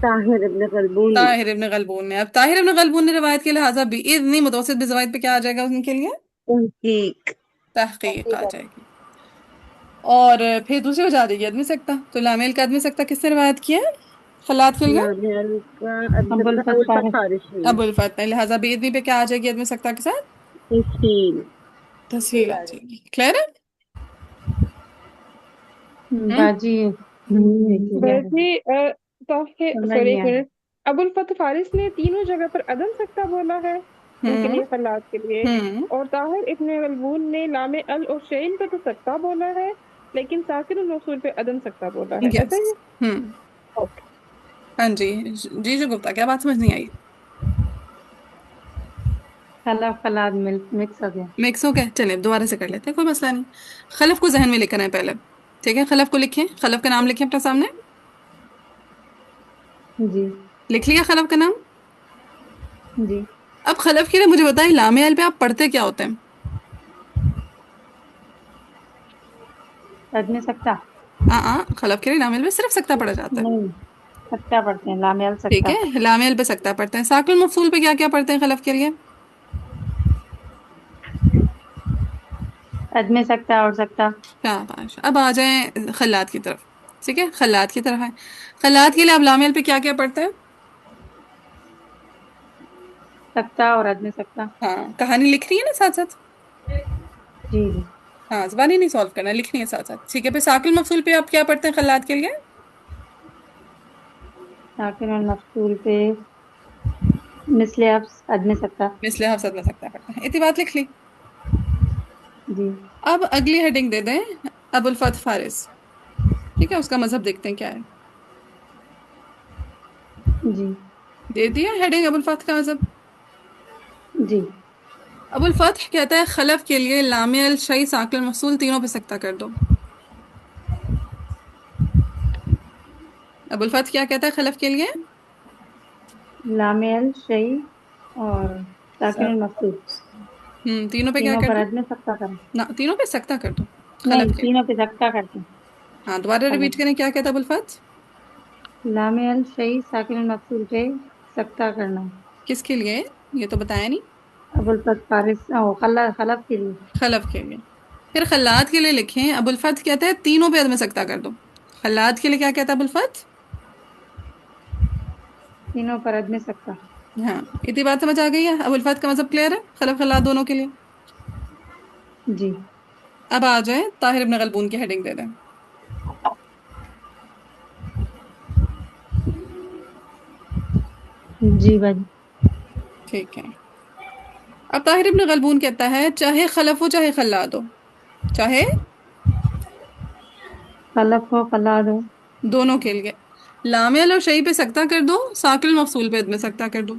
طاہر ابن غلبون. طاہر ابن غلبون نے. اب طاہر ابن غلبون نے روایت کے لحاظہ بإذن متوسط بزوائد پہ کیا آ جائے گا ان کے لیے؟ تحقیق آ جائے گی. اور پھر دوسری وجہ آ جائے گی عدم سکتہ. تو لام ال کا عدم سکتہ کس نے روایت کیا ہے خلاد کے لیے؟ ابو الفتح فارس. ابو الفتح نے. لہٰذا بإذن پہ کیا آ جائے گی عدم سکتہ کے ساتھ؟ تسہیل آ جائے گی. کلیئر ہے؟ باجی سوری ایک منٹ. ابو الفتح فارس نے تینوں جگہ پر عدم سکتہ بولا ہے ان کے لیے خلات کے لیے، اور طاہر ابن غلبون نے لام ال اور شین پہ تو سکتہ بولا ہے لیکن ساکن الموصول پہ عدم سکتہ بولا ہے. ایسا ہی ہے؟ ہاں جی جی جو گپتا کیا بات سمجھ نہیں آئی؟ خلف خلاد مکس ہو گیا. مکس ہو گیا. چلیں دوبارہ سے کر لیتے ہیں، کوئی مسئلہ نہیں. خلف کو ذہن میں لکھنا ہے پہلے. ٹھیک ہے، خلف کو لکھیں. خلف کا نام لکھیں اپنے سامنے. جی لکھ لیا خلف کا نام؟ جی. اب خلف کے لیے مجھے بتائیں لام ال پہ آپ پڑھتے کیا ہوتے ہیں؟ عدم سکتہ. خلف کے لیے لام پہ صرف سکتہ پڑھا جاتا ہے. نہیں سکتا پڑھتے ہیں، لام ال ٹھیک سکتا. ہے، لام پہ سکتہ پڑھتے ہیں. ساکن المفصول پہ کیا کیا پڑھتے ہیں خلف کے لیے؟ عدم سکتا اور سکتا. شاباش. اب آ جائیں خلات کی طرف. ٹھیک ہے، خلات کی طرف ہے. خلات کے لیے اب لام پہ کیا کیا پڑھتے ہیں؟ سکتا اور عدم سکتا. ہاں، کہانی لکھ رہی ہے نا ساتھ ساتھ؟ جی جی. ہاں، زبانی نہیں سالو کرنا، لکھنی ہے ساتھ ساتھ. ٹھیک ہے، پھر ساکن المفصول پہ آپ کیا پڑھتے ہیں خلات کے لیے؟ ساکن المفصول پہ مثل حفظ عدم سکتا. مثل حفظ میں سکتا پڑھتے ہیں. اتنی بات لکھ لی. جی اب اگلی ہیڈنگ دے دیں ابو الفتح فارس. ٹھیک ہے، اس کا مذہب دیکھتے ہیں کیا ہے. جی دے دیا ہیڈنگ ابو الفتح کا مذہب. جی. ابو الفتح کہتا ہے خلف کے لیے لام الشیء ساکن المفصول تینوں پہ سکتہ کر دو. ابو الفتح کیا کہتا ہے خلف کے لیے؟ لام ال شیء اور ساکن المفصول تینوں پہ کیا تینوں کر پر دو؟ عدم سکتا کریں. نہ، تینوں پہ سکتہ کر دو نہیں، خلف کے. تینوں پہ سکتا کرتے ہیں. ہاں، دوبارہ ریپیٹ کریں، کیا کہتا ہے ابو الفتح؟ لام ال شیء ساکن المفصول پہ سکتا کرنا. کس کے لیے؟ یہ تو بتایا نہیں. ابو الفتح فارس خلف کے لیے. خلف کے لیے. پھر خلات کے لیے لکھیں ابو الفتح کہتا ہے تینوں پہ عدم سکتہ کر دو. خلات کے لیے کیا کہتا ہے ابو الفتح؟ تینوں پر عدم سکتا. ہاں، اتنی بات سمجھ آ گئی ہے. ابو الفتح کا مذہب کلیئر ہے خلف خلات دونوں کے لیے. جی اب آ جائیں طاہر ابن غلبون کی ہیڈنگ دے دیں. جی بھائی. ٹھیک ہے. اب طاہر ابن غلبون کہتا ہے چاہے خلف ہو چاہے خلات ہو، چاہے خلف ہو خلاد ہو، دونوں کے لیے لام ال اور شیء پہ سکتہ کر دو، ساکن المفصول پہ عدم سکتہ کر دو.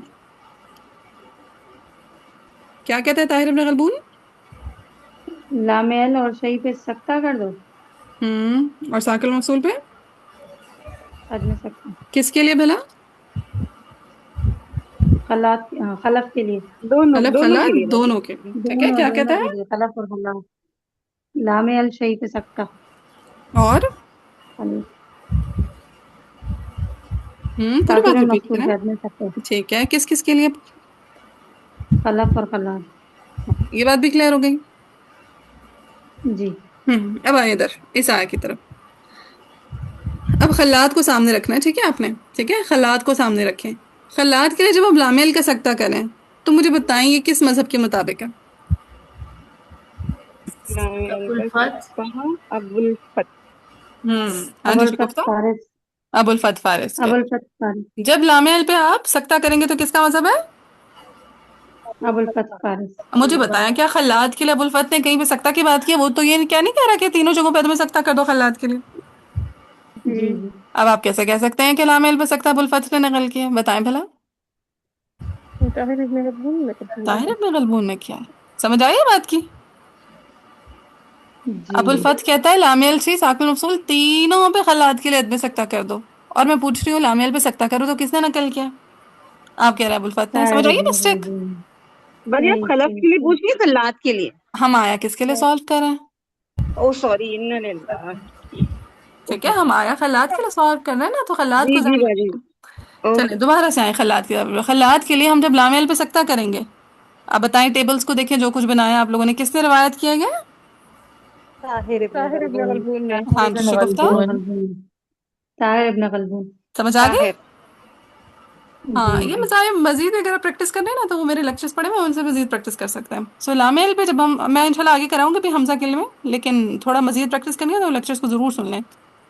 کیا کہتا ہے طاہر ابن غلبون؟ لام ال اور شیء پہ سکتا کر دو، اور ساکن المفصول پہ عدم سکتا. کس کے لیے بھلا؟ خلف کے لیے. خلف دونوں کے لیے خلات دونوں کے لیے. ٹھیک ہے، کیا کہتا دونوں کے ہے؟ لیے خلف اور خلاد. لام ال شیء پہ سکتا. اور پوری ساکن بات ریپیٹ المفصول کریں. پہ عدم سکتا. ٹھیک ہے، کس کس کے لیے؟ خلف اور خلاد. یہ بات بھی کلیئر ہو گئی. جی اب آئے ادھر اس آیت کی طرف. اب خلات کو سامنے رکھنا ہے. ٹھیک ہے آپ نے، ٹھیک ہے، خلات کو سامنے رکھیں. خلات کے لیے جب ہم لام ال کا سکتہ کریں تو مجھے بتائیں یہ کس مذہب کے مطابق ہے؟ ابو الفتح ابو الفتح. ہاں ابو جی، الفتح شگفتہ. فارس. ابو الفتح فارس کے. ابو الفتح فارس. جب لام ال پہ آپ سکتہ کریں گے تو کس کا مذہب ہے؟ ابو الفتح فارس. مجھے بتایا کیا خلات کے لیے ابو الفتح نے کہیں پہ سکتہ کی بات کی ہے؟ وہ تو یہ کیا نہیں کہہ رہا کہ تینوں جگہوں پہ تمہیں سکتہ کر دو خلات کے لیے. جی جی. اب آپ کیسے کہہ سکتے ہیں کہ لام ال پہ سکتہ ابو الفتح نے نقل کیا؟ بتائیں بھلا. طاہر ابن غلبون نے طاہر ابن غلبون نے کیا؟ سمجھ آئی بات کی؟ جی ابو الفتح کہتا ہے لام ال سے ساکن المفصول تینوں پہ خلات کے لیے عدم سکتہ کر دو. اور میں پوچھ رہی ہوں لام ال پہ سکتہ کرو تو کس نے نقل کیا؟ آپ کہہ رہے ہیں ابو الفتح نے. سمجھ طاہر آئیے ابن مسٹیک؟ غلبون. بھائی آپ خلف کے لیے پوچھ لیے خلات کے لیے. ہم آیا کس کے لیے سالو کر رہے ہیں؟ او سوری، انا للہ. ٹھیک ہے، ہم آیا خلات کے لیے سالو کر رہے ہیں نا، تو خلات جی کو جی باجی. چلیں دوبارہ سے آئیں خلات کی طرف. خلات کے لیے ہم جب لام ال پہ سکتہ کریں گے، اب بتائیں ٹیبلز کو دیکھیں جو کچھ بنایا آپ لوگوں نے، کس نے روایت کیا گیا؟ طاہر ابن غلبون نے. ہاں جی، شگفتہ. طاہر ابن غلبون. سمجھ آ گئی؟ ہاں، جی یہ مسائل مزید اگر آپ پریکٹس کرنے نا تو وہ میرے لیکچرز پڑھے میں ان سے مزید پریکٹس کر سکتے ہیں. سو لام ال پہ جب میں انشاءاللہ آگے کراؤں گی بھی حمزہ کے لیے میں، لیکن تھوڑا مزید پریکٹس کرنی ہے تو لیکچرز کو ضرور سن لیں.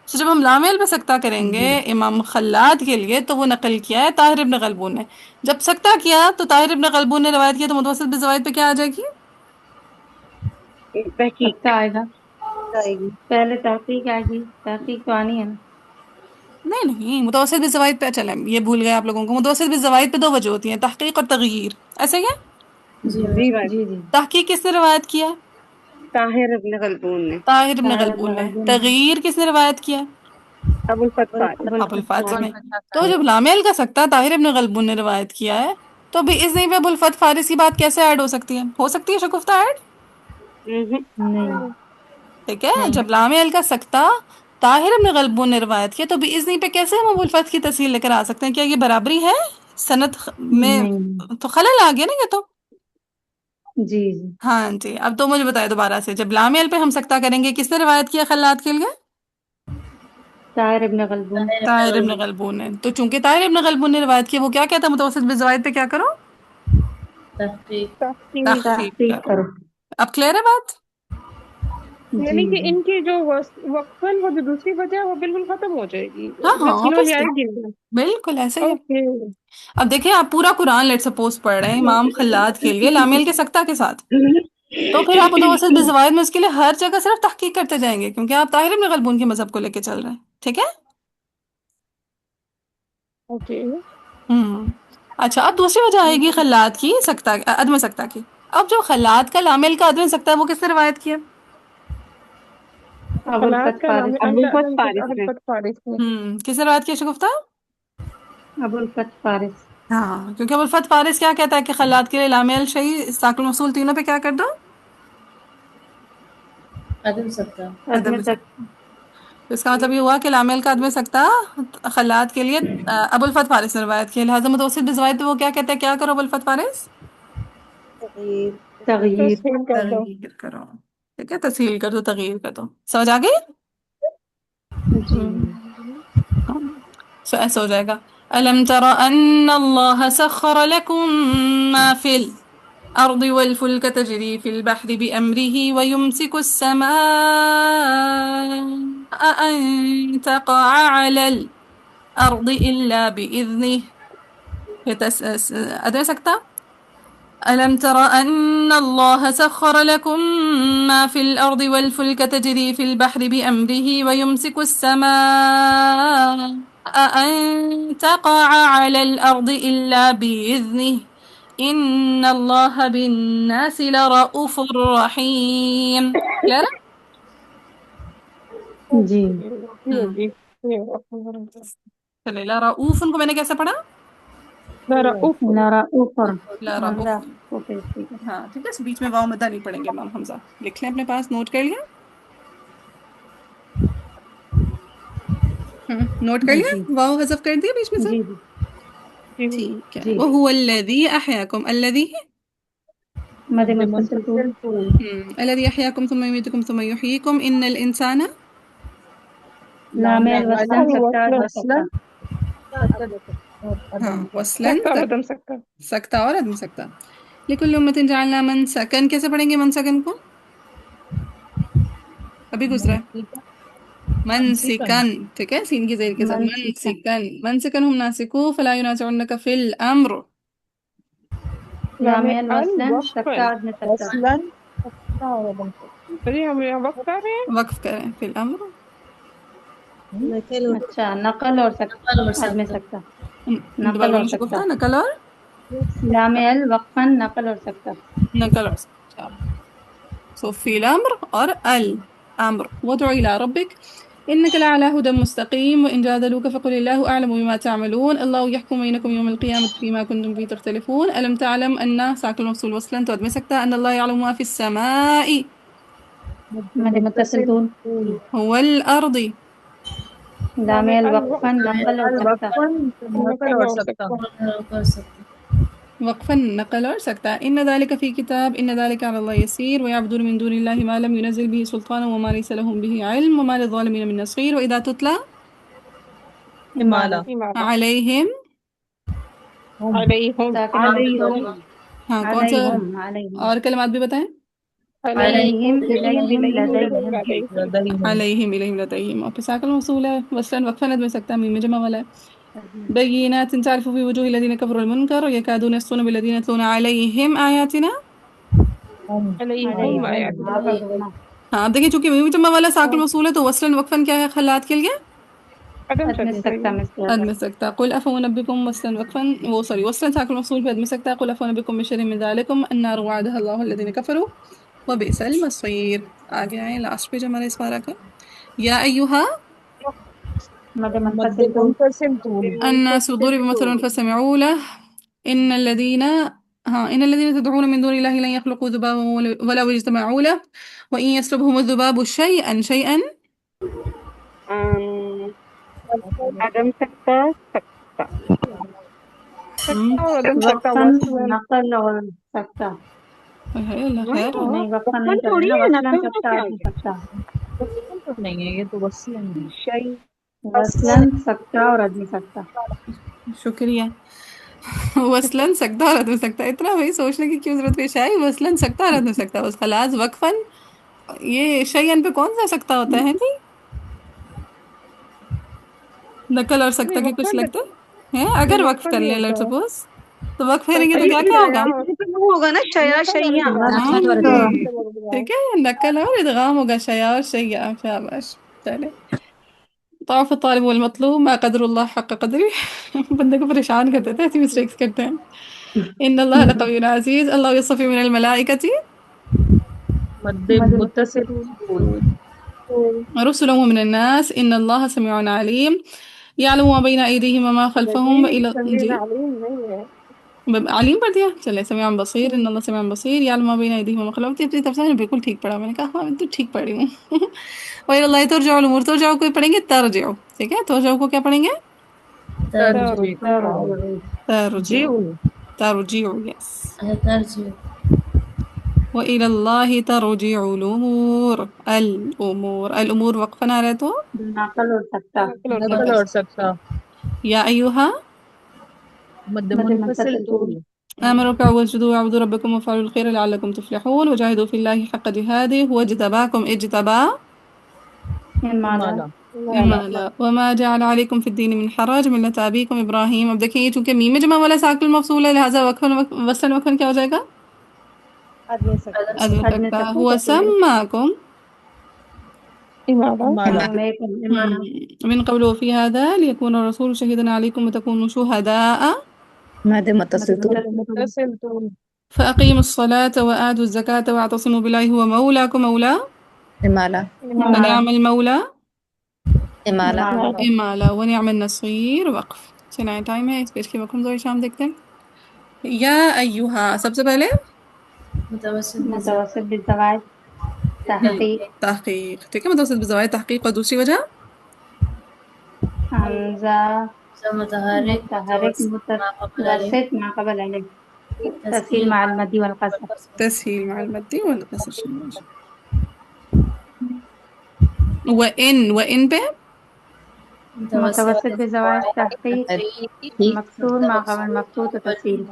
تو جب ہم لام ال پہ سکتہ کریں گے امام خلاد کے لیے تو وہ نقل کیا ہے طاہر ابن غلبون نے. جب سکتہ کیا تو طاہر ابن غلبون نے روایت کیا تو متوسط بالزوائد پہ کیا آ جائے گی؟ تحقیق سکتا آئے گا. آئے گی. پہلے تحقیق آئے گی. تحقیق تو آنی ہے نا. نہیں، متوسط بالزوائد پہ چلیں. یہ بھول گئے آپ لوگوں کو. متوسط بالزوائد پہ دو وجہ ہوتی ہیں، تحقیق اور تغییر. ایسے کیا؟ جی باجی. جی جی. تحقیق کس نے روایت کیا؟ طاہر ابن غلبون نے. طاہر ابن طاہر ابن غلبون نے. غلبون. تغییر کس نے روایت کیا؟ ابو الفتح. ابو الفتح نے. تو جب لام ال کا سکتہ طاہر ابن غلبون نے روایت کیا ہے تو بھی اس نہیں پہ ابو الفتح فارس کی بات کیسے ایڈ ہو سکتی ہے؟ ہو سکتی ہے شگفتہ ایڈ؟ نہیں. ٹھیک ہے، جب لام ال کا سکتہ طاہر ابن غلبون نے روایت کیا، تو بِإِذْنِ پہ کیسے ہم ابو الفتح کی تصحیح لے کر آ سکتے ہیں؟ کیا یہ برابری ہے سند میں؟ نہیں تو خلل آ گیا نا یہ تو. جی جی ہاں جی، اب تو مجھے بتائے دوبارہ سے، جب لام عل پہ ہم سکتا کریں گے، کس نے روایت کیا خلات کے لیے؟ طاہر ابن غلبون طاہر ابن غلبون نے. تو چونکہ طاہر ابن غلبون نے روایت کی، وہ کیا کہتا ہے متوسط بالزوائد پہ کیا کرو؟ تحقیق تحقیق، تحقیق تحقیق کرو. کرو. اب کلیئر ہے بات؟ یعنی جی کہ جی ان کی جو وقفاً وہ جو دوسری وجہ ہے وہ بالکل ختم ہو جائے گی، ہاں ہاں نسلوں والی obviously. آئے گی نہیں. بالکل ایسے ہی ہے. اوکے. اب دیکھیں آپ پورا قرآن لیٹ سپوز پڑھ رہے ہیں امام خلاد کے لیے لام عل کے سکتا کے ساتھ، تو پھر آپ متوسط بالزوائد میں اس کے لیے ہر جگہ صرف تحقیق کرتے جائیں گے، کیونکہ آپ طاہر ابن غلبون کے مذہب کو لے کے چل رہے ہیں. ٹھیک ہے؟ اوکے. اچھا، اب دوسری وجہ آئے گی خلات کی سکتا عدم سکتا کی. اب جو خلات کا لام عل کا عدم سکتا ہے وہ کس نے روایت کیا؟ ابو خلات الفتح کا نام فارسی. الفت فارس نے. کس نے روایت کیا شگفتہ؟ ابو الفتح فارس. ہاں، کیونکہ ابو الفتح فارس کیا کہتا ہے کہ خلات کے لیے لام عل شیء ساکن موصول تینوں پہ کیا کر دو؟ عدم سکتا. عدم عدم تک. سکتا. تو اس کا مطلب یہ ہوا کہ لام عل کا عدم سکتا خلات کے لیے ابو الفتح فارس نے روایت کی. لہٰذا متوسط بالزوائد پہ وہ کیا کہتا ہے، کیا کرو ابو الفتح فارس؟ تغییر. تسہیل کر دو. تغییر کرو. ٹھیک ہے، تسہیل کر دو، تغییر کر دو. سمجھ آ گئی؟ جی سو ایسا ہو جائے گا أَلَمْ تَرَ أَنَّ اللَّهَ سَخَّرَ لَكُم مَّا فِي الْأَرْضِ وَالْفُلْكَ تَجْرِي فِي الْبَحْرِ بِأَمْرِهِ وَيُمْسِكُ السَّمَاءَ أَن تَقَعَ عَلَى الْأَرْضِ إِلَّا بِإِذْنِهِ. أدري سکتا؟ أَلَمْ تَرَ أَنَّ اللَّهَ سَخَّرَ لَكُم مَّا فِي الْأَرْضِ وَالْفُلْكَ تَجْرِي فِي الْبَحْرِ بِأَمْرِهِ وَيُمْسِكُ السَّمَاءَ أَن تَقَعَ عَلَى الْأَرْضِ إِلَّا بِإِذْنِهِ إِنَّ اللَّهَ بِالنَّاسِ لَرَءُوفٌ رَحِيمٌ. کلیئر؟ جی ہوگی. چلے لَرَءُوفٌ کو میں نے کیسے پڑھا؟ رؤوف. نارا اوپر. لَرَءُوفٌ. ہاں ٹھیک ہے، اس بیچ میں واؤ مدہ نہیں پڑھیں گے امام حمزہ. لکھ لیں اپنے پاس، نوٹ کر لیا؟ نوٹ کر لیا؟ جی واؤ حذف کر دیا بیچ میں سے؟ جی ٹھیک ہے. جی وَهُوَ الَّذِي أَحْيَاكُمْ. الَّذِي مد متصل طول. الذي أحياكم ثم يميتكم ثم يحييكم. إن الإنسان. لام الوصل سکتا عدم سکتا. ہاں وصلاً سکتا اور عدم سکتا. سکتا اور عدم سکتا. لكل أمة جعلنا منسكا. کیسے پڑھیں گے منسکن کو؟ ابھی گزرا ہے. منسکن. ٹھیک ہے، سین کی زیر کے ساتھ. منسکن. منسکن ہم ناسکو فلا ينازعنك في الأمر. لام الوصل سکتا وقفاً. عدم سکتا. جی ہم یہاں وقف کر رہے ہیں. وقف کریں فی الأمر. اچھا، نقل اور سکتا نقل اور عدم سکتا. سکتا. دوبارہ نقل اور بولنا سکتا. شگفتہ. نقل اور لام وقفا نقل اور سکتا. نقل اور سکتا. سو فی الأمر اور الأمر. وادع إلى ربك إنك لعلى هدى مستقيم وإن جادلوك فقل الله أعلم بما تعملون الله يحكم بينكم يوم القيامة فيما كنتم فيه تختلفون. ألم تعلم أن ساكن الموصول وصلا تؤدي سكتة أن الله يعلم ما في السماء مد متصل طول. هو الأرض. لام وقفا نقل اور سکتا. نقل اور سکتا. کر سکتا. وقفا نقل اور سکتا. إن ذلك في كتاب إن ذلك على الله يسير ويعبدون من دون الله ما لم ينزل به سلطانا وما ليس لهم به علم وما للظالمين من نصير. وإذا تتلى إمالة عليهم. علیہم. ہاں کون سا علیہم اور کلمات بھی بتائیں؟ علیہم الیہم لدیہم. علیہم الیہم لدیہم. اور پھر ساکن موصول ہے وصلاً وقفاً عدم سکتا میم میں جمع والا ہے. بینات تعرف في وجوه الذين كفروا المنكر ويكادون يسطون بالذين يتلون عليهم آياتنا. علیہم آیات. ہاں اب دیکھیں چونکہ میم جمع والا ساکن موصول ہے تو وصلاً وقفاً کیا ہے خلات کے لیے؟ عدم عدم سکتا. عدم سکتا. قل أفأنبئكم وصلاً وقفاً وصلاً ساكن موصول في عدم سکتا. قل أفأنبئكم بشر من ذلكم النار وعدها الله الذين كفروا وبئس المصير. آگے آئیں لاسٹ پیج ہمارا اس بارہ کا. یا ایہا مد متصل طول. الناس ضرب مثل فاستمعوا له إن الذين تدعون من دون الله لن يخلقوا ذبابا ولو اجتمعوا له وإن يسلبهم الذباب شيئا عدم سکتا سکتا سکتا اور عدم سکتا وقفاً وصلاً نقل اور سکتا اللہ خیر نہیں وقفاً نہیں چلے گا وصلاً سکتا عدم سکتا نہیں ہے، یہ تو وصلاً ہے۔ شيء وصلاً سکتا اور عدم سکتا شکریہ وصلاً سکتا اور عدم سکتا اتنا بھائی سوچنے کی کیوں ضرورت پیش آئی وصلاً سکتا اور عدم سکتا اس خلاص وقفاً یہ شیئن پہ کون سا سکتا ہوتا ہے جی نقل اور سکتا کے کچھ لگتا ہے اگر وقف کر لیں لیٹ سپوز تو وقف کریں گے تو کیا کیا ہوگا وہ ہوگا نا شیا شیا ٹھیک ہے نقل اور ادغام ہوگا شیا اور شیا شاباش چلے طاف الطالب والمطلوب ما قدر اللہ حق قدری بندے کو پریشان کر دیتے ہیں ایسی مسٹیکس کرتے ہیں ان اللہ لقوی عزیز اللہ یصطفی من الملائکۃ مد متصل رسلا من الناس ان اللہ سمیع علیم یعلم ما بین ایدیہم وما خلفہم جی علیم نہیں ہے علیم پڑھ دیا چلے سمیع بصیر ان اللہ سمیع بصیر یعلم ما بین ایدیہم وما خلفہم اپنی طرف سے میں نے بالکل ٹھیک پڑھا میں نے کہا ہاں میں تو ٹھیک پڑھی ہوں وإلى الله ترجع الأمور ترجع کو پڑھیں گے ترجع ٹھیک ہے ترجع کو کیا پڑھیں گے ترجع ترجع یس ترجیح وإلى الله ترجع الأمور الأمور وقفا آ رہا ہے تو نقل اور سکتا نقل اور سکتا یا ایوہا مد مد منفصل متصل طول آمنوا اركعوا واسجدوا واعبدوا ربكم وافعلوا الخير لعلكم تفلحون وجاهدوا في الله حق جهاده هو اجتباكم اجتبا مالا لا وما جعل عليكم في الدين من حرج ملة أبيكم إبراهيم اب دیکھیں یہ چونکہ میم جمع والا ساکن المفصول ہے لہذا وقفا وصلا کیا ہو جائے گا عدم سکتا عدم سکتا هو سماكم مالا من قبل وفي هذا ليكون الرسول شهيدا عليكم وتكونوا شهداء مد متصل طول فأقيموا الصلاة وآتوا الزكاة واعتصموا بالله هو مولاكم مولا إمالة ونعم المولى إمالة امالا ونعم النصير وقف چلائیں ٹائم ہے اس پیج کے وقت ہم شام دیکھتے ہیں یا ایوہا سب سے پہلے متوسط متوسط بالزوائد تحقیق تحقیق ٹھیک ہے متوسط بزوائد تحقیق اور دوسری وجہ حمزہ متحرک متحرک متوسط ما قبل الف تسهيل مع المد والقصر تسهيل مع المد والقصر وإن پہ متوسط بالزوائد تحقیق مکسور ما قبل مفتوح و تسهيل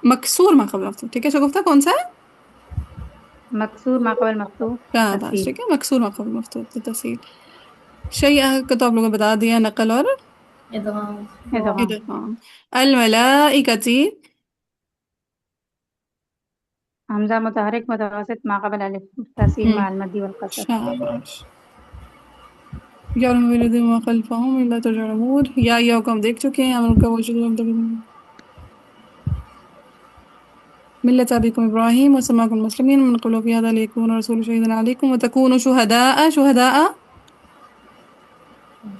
مکسور ما قبل مفتوح ٹھیک ہے شگفتہ کون سا ہے مکسور ما قبل مفتوح بس ٹھیک ہے مکسور ما قبل مفتوح تو تسهيل شیء کا تو آپ لوگوں نے بتا دیا نقل اور ادغام الملائکتی حمزہ متحرک متوسط ما قبل الف تسهيل مع المد والقصر شاباش یارم ولدی ما خلفہم الا ترجع الامور یا ایوہ کو ہم دیکھ چکے ہیں امن کا وجود ملة أبيكم إبراهيم وسماكم المسلمين من قبل في هذا ليكون الرسول شهيدا عليكم وتكونوا شهداء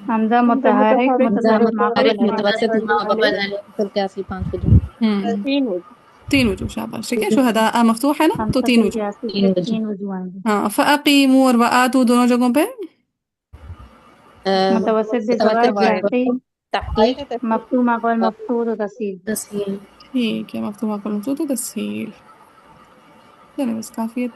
حمزہ متحرک متوسط ما قبل الف متوسط تین وجوہ شاباش ٹھیک ہے شہداء مفتوح ہے نا تو تین وجوہ تین وجوہ ہاں فأقیموا اور وآتوا دونوں جگہوں پہ متوسط بالزوائد تحقیق مفتوح ما قبل مفتوح و تسهيل ٹھیک ہے مفتوح ما قبل مفتوح تو تسهيل چلے بس کافی ہے